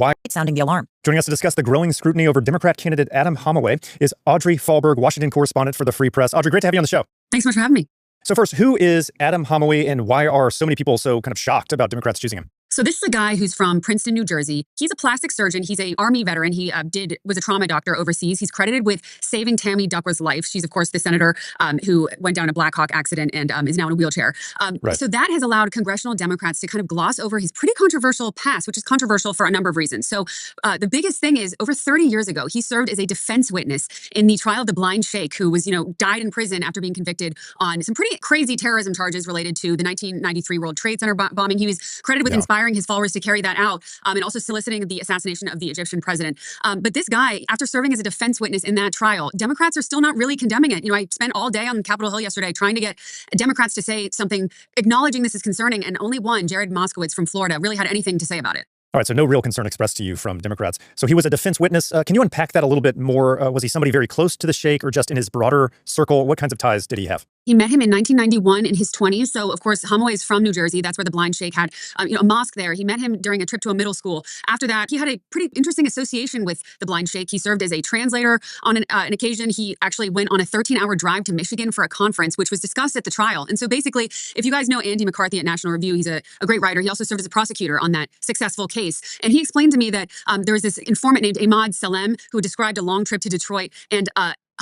why sounding the alarm. Joining us to discuss the growing scrutiny over Democrat candidate Adam Holloway is Audrey Fahlberg, Washington correspondent for the Free Press. Audrey, great to have you on the show. Thanks so much for having me. So first, who is Adam Holloway and why are so many people so kind of shocked about Democrats choosing him? So this is a guy who's from Princeton, New Jersey. He's a plastic surgeon. He's an Army veteran. He was a trauma doctor overseas. He's credited with saving Tammy Duckworth's life. She's, of course, the senator who went down a Black Hawk accident and is now in a wheelchair. Right. So that has allowed congressional Democrats to kind of gloss over his pretty controversial past, which is controversial for a number of reasons. So the biggest thing is over 30 years ago, he served as a defense witness in the trial of the blind sheikh who was, died in prison after being convicted on some pretty crazy terrorism charges related to the 1993 World Trade Center bombing. He was credited with inspiring his followers to carry that out and also soliciting the assassination of the Egyptian president. But this guy, after serving as a defense witness in that trial, Democrats are still not really condemning it. I spent all day on Capitol Hill yesterday trying to get Democrats to say something acknowledging this is concerning, and only one, Jared Moskowitz from Florida, really had anything to say about it. All right, so no real concern expressed to you from Democrats. So he was a defense witness. Can you unpack that a little bit more? Was he somebody very close to the sheikh or just in his broader circle? What kinds of ties did he have? He met him in 1991 in his 20s. So, of course, Holloway is from New Jersey. That's where the blind sheikh had a mosque there. He met him during a trip to a middle school. After that, he had a pretty interesting association with the blind sheikh. He served as a translator on an occasion. He actually went on a 13-hour drive to Michigan for a conference, which was discussed at the trial. And so basically, if you guys know Andy McCarthy at National Review, he's a great writer. He also served as a prosecutor on that successful case. And he explained to me that there was this informant named Ahmad Salem who described a long trip to Detroit, and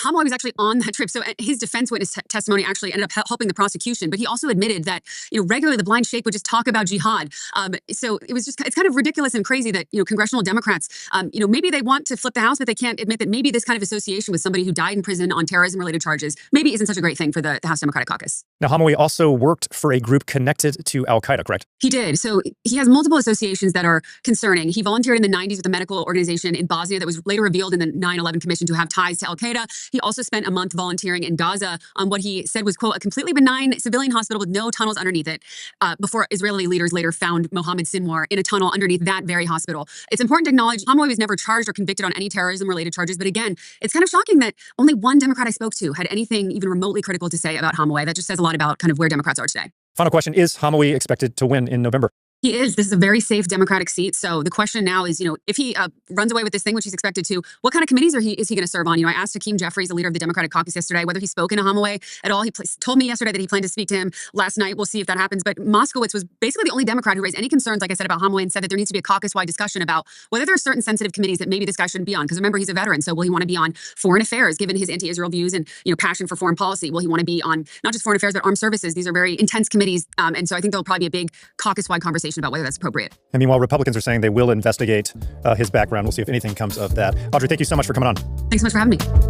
Holloway was actually on that trip. So his defense witness testimony actually ended up helping the prosecution. But he also admitted that, regularly the blind sheikh would just talk about jihad. So it's kind of ridiculous and crazy that, congressional Democrats, maybe they want to flip the House, but they can't admit that maybe this kind of association with somebody who died in prison on terrorism-related charges maybe isn't such a great thing for the House Democratic Caucus. Now, Holloway also worked for a group connected to al-Qaeda, correct? He did. So he has multiple associations that are concerning. He volunteered in the 90s with a medical organization in Bosnia that was later revealed in the 9/11 Commission to have ties to al-Qaeda. He also spent a month volunteering in Gaza on what he said was, quote, a completely benign civilian hospital with no tunnels underneath it, before Israeli leaders later found Mohammed Sinwar in a tunnel underneath that very hospital. It's important to acknowledge Holloway was never charged or convicted on any terrorism-related charges. But again, it's kind of shocking that only one Democrat I spoke to had anything even remotely critical to say about Holloway. That just says a lot about kind of where Democrats are today. Final question, is Holloway expected to win in November? He is. This is a very safe Democratic seat. So the question now is, if he runs away with this thing, which he's expected to, what kind of committees is he going to serve on? I asked Hakeem Jeffries, the leader of the Democratic caucus yesterday, whether he's spoken to Holloway at all. He told me yesterday that he planned to speak to him last night. We'll see if that happens. But Moskowitz was basically the only Democrat who raised any concerns, like I said, about Holloway and said that there needs to be a caucus-wide discussion about whether there are certain sensitive committees that maybe this guy shouldn't be on. Because remember, he's a veteran. So will he want to be on foreign affairs, given his anti-Israel views and, passion for foreign policy? Will he want to be on not just foreign affairs, but armed services? These are very intense committees. And so I think there'll probably be a big caucus-wide conversation about whether that's appropriate. And meanwhile, Republicans are saying they will investigate his background. We'll see if anything comes of that. Audrey, thank you so much for coming on. Thanks so much for having me.